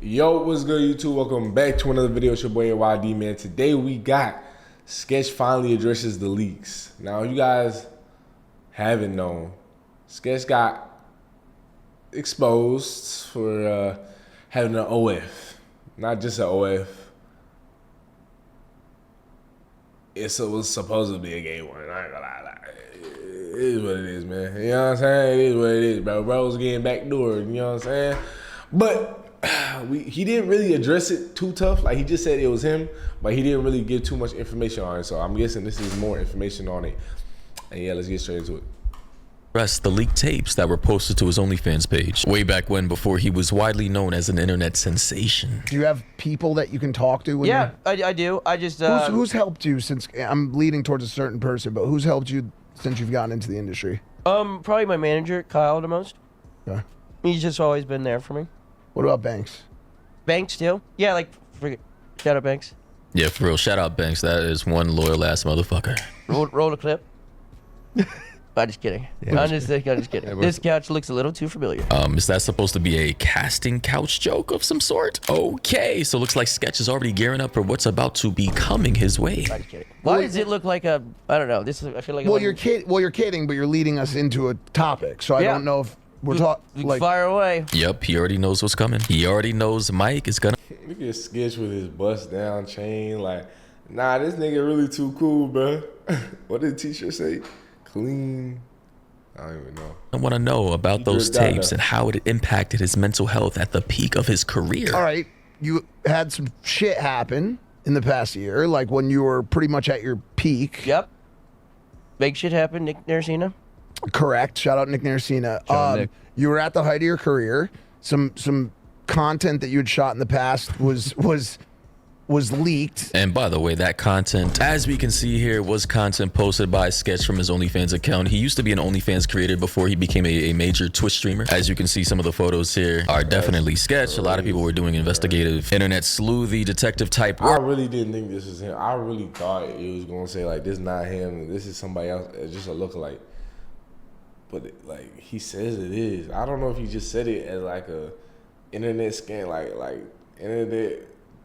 Yo, what's good, YouTube? Welcome back to another video. It's your boy YD, man. Today we got Sketch finally addresses the leaks. Now, you guys haven't known, Sketch got exposed for having an OF. Not just an OF. It was supposed to be a gay one. I ain't gonna lie. It is what it is, man. You know what I'm saying? It is what it is, bro. Bro's getting backdoored, you know what I'm saying? But he didn't really address it too tough. Like, he just said it was him, but he didn't really give too much information on it. So I'm guessing this is more information on it. And yeah, let's get straight into it. The leaked tapes that were posted to his OnlyFans page way back when, before he was widely known as an internet sensation. Do you have people that you can talk to? Yeah, I do. I just who's helped you since? I'm leading towards a certain person, but who's helped you since you've gotten into the industry? Probably my manager, Kyle, the most. Yeah. He's just always been there for me. What about Banks? Banks too? Yeah, like shout out Banks. Yeah, for real. Shout out Banks. That is one loyal ass motherfucker. Roll the clip. I'm just kidding. Yeah. I'm just kidding. This couch looks a little too familiar. Is that supposed to be a casting couch joke of some sort? Okay, so looks like Sketch is already gearing up for what's about to be coming his way. I'm just kidding. Why does it look like a? I don't know. This is. I feel like. Well, you're kidding, but you're leading us into a topic, so I don't know if we're talking. Like, fire away. Yep, he already knows what's coming. He already knows Mike is gonna. Look at Sketch with his bust down chain. Like, nah, this nigga really too cool, bro. What did the t-shirt say? Clean. I don't even know. I want to know about those tapes and how it impacted his mental health at the peak of his career. all right, you had some shit happen in the past year, like when you were pretty much at your peak. Yep. Make shit happen, Nick Narcina. Correct. Shout out Nick Narcina. Nick. You were at the height of your career. Some content that you had shot in the past was leaked. And by the way, that content, as we can see here, was content posted by Sketch from his OnlyFans account. He used to be an OnlyFans creator before he became a major Twitch streamer. As you can see, some of the photos here are definitely Sketch. A lot of people were doing investigative, internet sleuthy, detective type work. I really didn't think this was him. I really thought it was gonna say like, this is not him, this is somebody else. It's just a lookalike. But like, he says it is. I don't know if he just said it as like a internet scam, like internet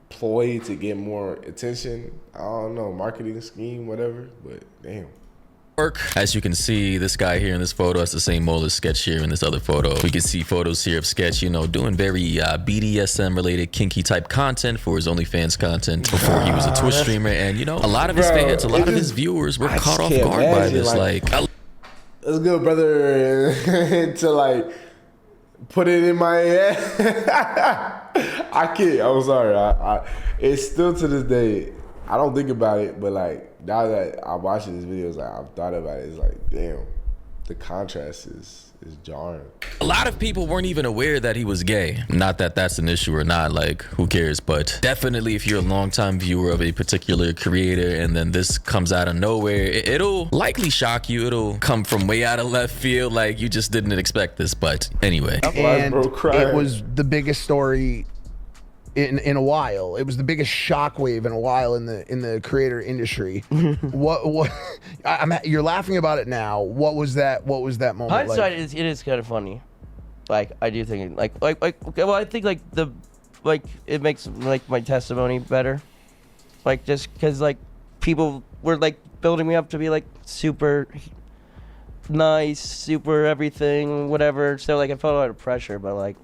ploy to get more attention. I don't know, marketing scheme, whatever. But damn. As you can see, this guy here in this photo has the same mole as Sketch here in this other photo. We can see photos here of Sketch, you know, doing very BDSM related kinky type content for his OnlyFans content before he was a Twitch streamer. And you know, a lot of his fans, a lot of his viewers were caught off guard by this. Like, let's go, brother, to like put it in my head. I can't. I'm sorry. I it's still to this day, I don't think about it, but like now that I'm watching these videos, like I've thought about it. It's like, damn, the contrast is jarring. a lot of people weren't even aware that he was gay. Not that that's an issue or not, like, who cares? But definitely if you're a longtime viewer of a particular creator and then this comes out of nowhere, it'll likely shock you. It'll come from way out of left field, like you just didn't expect this. But anyway. And it was the biggest story in a while. It was the biggest shockwave in a while in the creator industry. what you're laughing about it now. What was that moment Hindsight, like? it is kind of funny. Like, I do think well, I think like it makes like my testimony better. Like, just because like people were like building me up to be like super nice, super everything, whatever. So like I felt a lot of pressure, but like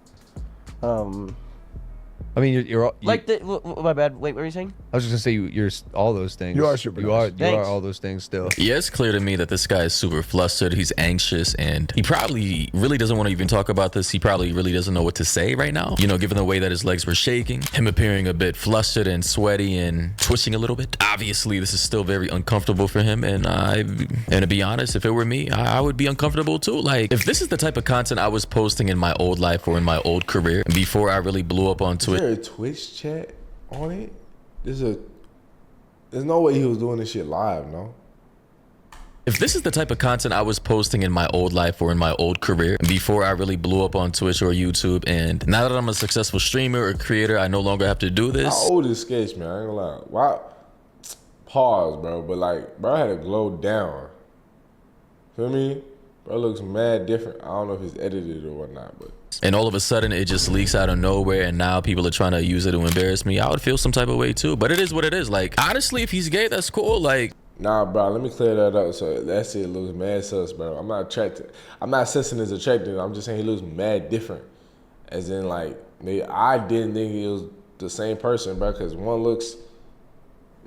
I mean, you're like my bad. Wait, what were you saying? I was just gonna say you're all those things. You are super nice. You are all those things still. Yeah, it's clear to me that this guy is super flustered. He's anxious, and he probably really doesn't want to even talk about this. He probably really doesn't know what to say right now. You know, given the way that his legs were shaking, him appearing a bit flustered and sweaty and twitching a little bit. Obviously, this is still very uncomfortable for him, and to be honest, if it were me, I would be uncomfortable too. Like, if this is the type of content I was posting in my old life or in my old career before I really blew up on Twitch. Is there a Twitch chat on it? There's no way he was doing this shit live, no? If this is the type of content I was posting in my old life or in my old career before I really blew up on Twitch or YouTube, and now that I'm a successful streamer or creator, I no longer have to do this. How old is Sketch, man? I ain't gonna lie. Why? Pause, bro. But like, bro had to glow down. Feel me? Bro looks mad different. I don't know if it's edited or whatnot, but and all of a sudden it just leaks out of nowhere and now people are trying to use it to embarrass me, I would feel some type of way too. But it is what it is. Like, honestly, if he's gay, that's cool. Like, nah, bro, let me clear that up. So that shit looks mad sus, bro. I'm not attracted. I'm not sensing his attractive. I'm just saying he looks mad different. As in, like, maybe I didn't think he was the same person, bro, because one looks...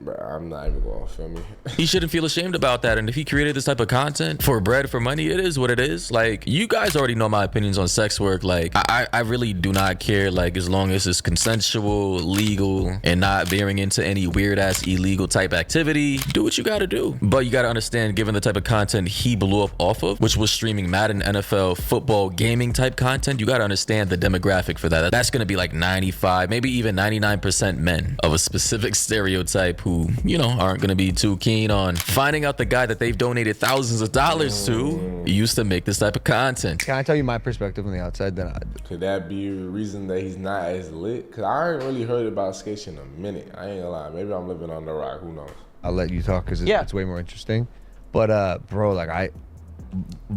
Bro, I'm not even going to feel me. he shouldn't feel ashamed about that. And if he created this type of content for bread, for money, it is what it is. Like, you guys already know my opinions on sex work. Like, I really do not care. Like, as long as it's consensual, legal, and not veering into any weird ass illegal type activity, do what you got to do. But you got to understand, given the type of content he blew up off of, which was streaming Madden, NFL, football, gaming type content, you got to understand the demographic for that. That's going to be like 95, maybe even 99% men of a specific stereotype who, you know, aren't going to be too keen on finding out the guy that they've donated thousands of dollars to used to make this type of content. Can I tell you my perspective on the outside? Then Could that be the reason that he's not as lit? Because I ain't really heard about Sketch in a minute. I ain't gonna lie. Maybe I'm living on the rock. Who knows? I'll let you talk because Yeah. it's way more interesting. But bro, like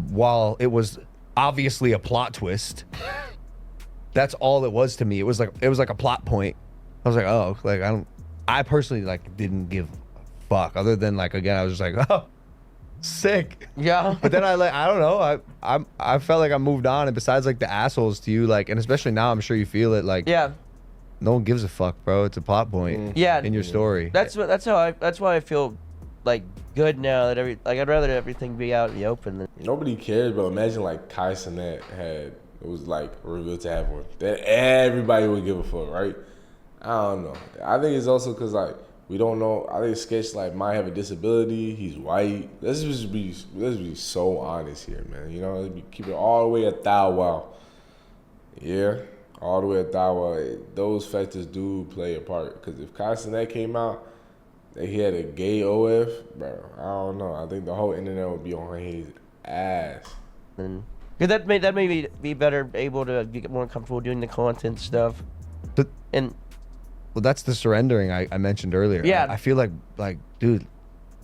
while it was obviously a plot twist, that's all it was to me. It was like a plot point. I was like, oh, like I personally like didn't give a fuck other than like, again, I was just like, oh, sick. Yeah. But then I don't know. I felt like I moved on, and besides like the assholes to you, like, and especially now, I'm sure you feel it. Like, Yeah. no one gives a fuck, bro. It's a plot point. Yeah. In your story. That's why I feel like good now that I'd rather everything be out in the open than Nobody cares, but imagine like Kai Cenat it was like revealed to have one. That everybody would give a fuck, right? I don't know. I think it's also because like we don't know. I think Sketch like might have a disability. He's white. Let's be so honest here, man. You know, keep it all the way at Thou Wow. Yeah, all the way at Thou Wow. Those factors do play a part. Because if Kai Cenat came out, that he had a gay OF, bro, I don't know. I think the whole internet would be on his ass. because that made me be better able to get more comfortable doing the content stuff. But And well, that's the surrendering I mentioned earlier. Yeah. I feel like dude,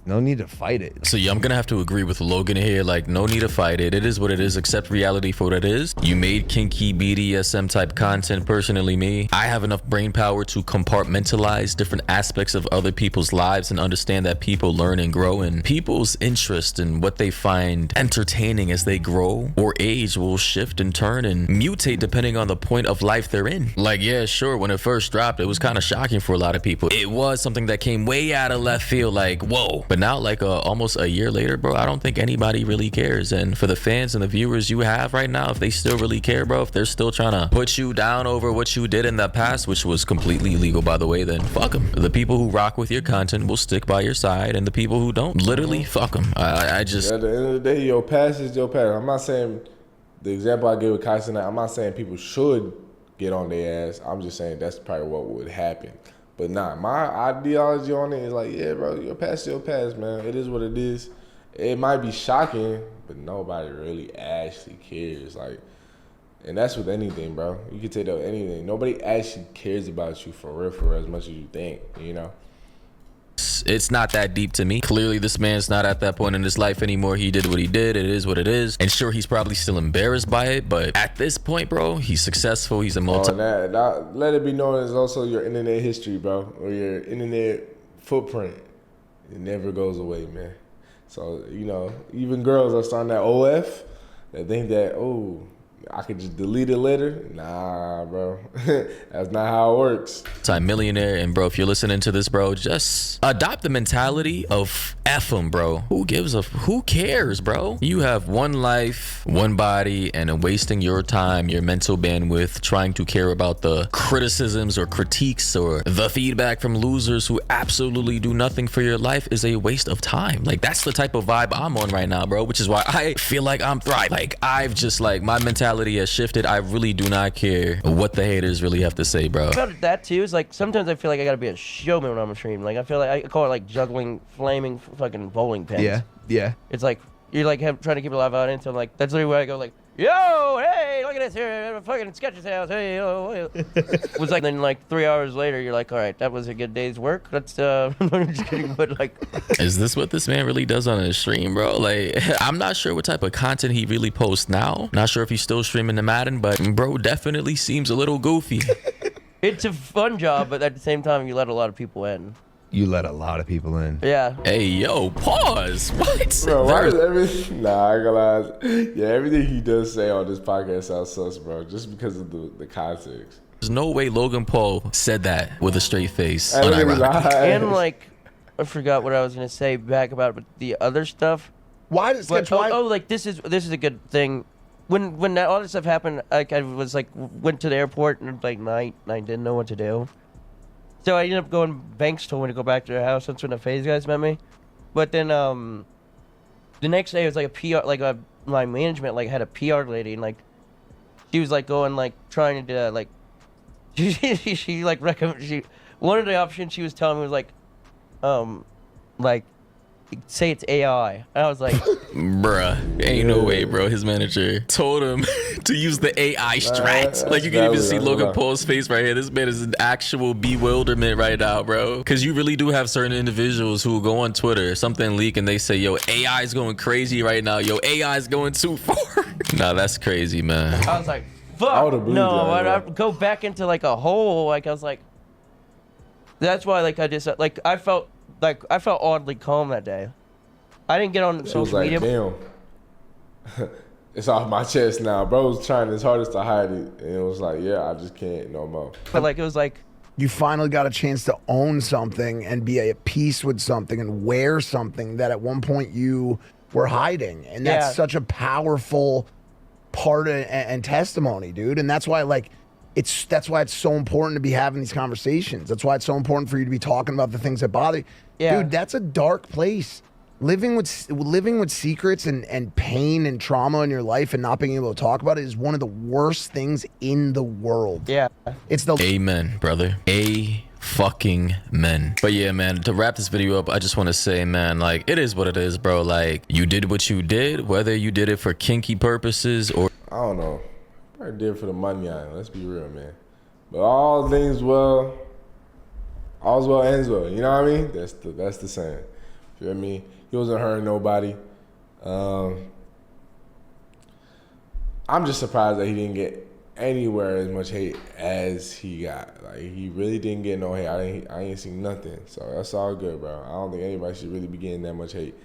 no need to fight it. So yeah, I'm gonna have to agree with Logan here. Like, no need to fight it. It is what it is. Accept reality for what it is. You made kinky BDSM type content. Personally, me, I have enough brain power to compartmentalize different aspects of other people's lives and understand that people learn and grow, and people's interest in what they find entertaining as they grow or age will shift and turn and mutate depending on the point of life they're in. Like, yeah, sure, when it first dropped, it was kind of shocking for a lot of people. It was something that came way out of left field, like, whoa. But now, like almost a year later, bro, I don't think anybody really cares. And for the fans and the viewers you have right now, if they still really care, bro, if they're still trying to put you down over what you did in the past, which was completely illegal, by the way, then fuck them. The people who rock with your content will stick by your side, and the people who don't, literally fuck them. I just... At the end of the day, your past is your past. I'm not saying the example I gave with Kai Cenat, I'm not saying people should get on their ass. I'm just saying that's probably what would happen. But nah, my ideology on it is like, yeah, bro, your past is your past, man. It is what it is. It might be shocking, but nobody really actually cares. Like, and that's with anything, bro. You can take that with anything. Nobody actually cares about you for real as much as you think, you know? It's not that deep to me. Clearly, this man's not at that point in his life anymore. He did what he did. It is what it is. And sure, he's probably still embarrassed by it, but at this point, bro, he's successful. He's a multi... Oh, that, let it be known as also your internet history, bro, or your internet footprint. It never goes away, man. So, you know, even girls are starting that OF. They think that, oh, I could just delete a letter. Nah, bro. That's not how it works. Millionaire, and bro, if you're listening to this, bro, just adopt the mentality of F 'em, bro. Who cares, bro? You have one life, one body, and wasting your time, your mental bandwidth, trying to care about the criticisms or critiques or the feedback from losers who absolutely do nothing for your life is a waste of time. Like, that's the type of vibe I'm on right now, bro, which is why I feel like I'm thriving. Like, I've just, like, my mentality has shifted. I really do not care what the haters really have to say, bro. about that too is like sometimes I feel like I gotta be a showman when I'm streaming. Like I feel like I call it like juggling flaming fucking bowling pins. Yeah. It's like you're like trying to keep a live audience. I'm like that's literally where I go like yo, hey, look at this here, fucking Sketch's house. Hey, yo, it was like, then like 3 hours later, you're like, all right, that was a good day's work. Let's I'm just kidding, but like, Is this what this man really does on his stream, bro? Like, I'm not sure what type of content he really posts now. Not sure if he's still streaming the Madden, but bro definitely seems a little goofy. it's a fun job, but at the same time, you let a lot of people in. You let a lot of people in. Yeah. Hey, yo, pause. What? Bro, why There's- does everything? Nah, I ain't gonna lie. Yeah, everything he does say on this podcast sounds sus, bro. Just because of the context. There's no way Logan Paul said that with a straight face. Everything is unironically. lies. And like, I forgot what I was gonna say back about the other stuff. Why does But, Sketch? Why? like this is a good thing. When that, all this stuff happened, like I was like went to the airport and like night, and I didn't know what to do. So I ended up going. Banks told me to go back to their house. That's when the Phase guys met me. But then the next day it was like a PR, like my management like had a PR lady, and like she was like going like trying to like she like recommend one of the options she was telling me was like say it's AI. And I was like, Bruh, ain't no way, bro. His manager told him to use the AI strat. Like, you can even that's see valid, Logan that's Paul's face right here. This man is in actual bewilderment right now, bro. Because you really do have certain individuals who go on Twitter, something leak, and they say, yo, AI is going crazy right now. Yo, AI is going too far. Nah, that's crazy, man. I was like, I fuck. would've believed No, that, yeah. I'd go back into like a hole. Like I was like, that's why like I just like I felt oddly calm that day. I didn't get on She was social like, media. damn. It's off my chest now. Bro was trying his hardest to hide it. And it was like, yeah, I just can't no more. But like it was like, You finally got a chance to own something and be at peace with something and wear something that at one point you were hiding, and that's Yeah. such a powerful part and testimony, dude. And that's why that's why it's so important to be having these conversations. That's why it's so important for you to be talking about the things that bother you. Yeah. Dude, that's a dark place. Living with secrets and pain and trauma in your life and not being able to talk about it is one of the worst things in the world. yeah. It's the Amen, brother. Fucking men. But yeah, man, to wrap this video up, I just want to say, man, like, it is what it is, bro. Like, you did what you did, whether you did it for kinky purposes or I don't know. Probably did it for the money on it. Let's be real, man. But all things well, all's well ends well. You know what I mean? That's the saying. Feel me? He wasn't hurting nobody. I'm just surprised that he didn't get anywhere as much hate as he got. Like, he really didn't get no hate. I ain't seen nothing. So that's all good, bro. I don't think anybody should really be getting that much hate.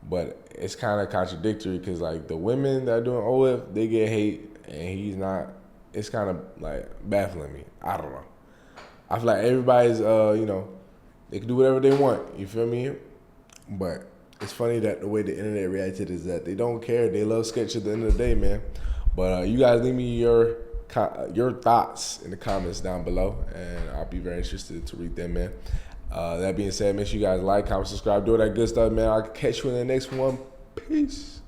But it's kind of contradictory because, like, the women that are doing OF, they get hate and he's not. It's kind of, like, baffling me. I don't know. I feel like everybody's, they can do whatever they want. You feel me? But it's funny that the way the internet reacted is that they don't care. They love Sketch at the end of the day, man. But you guys leave me your thoughts in the comments down below, and I'll be very interested to read them, man. That being said, make sure you guys like, comment, subscribe, do all that good stuff, man. I'll catch you in the next one. Peace.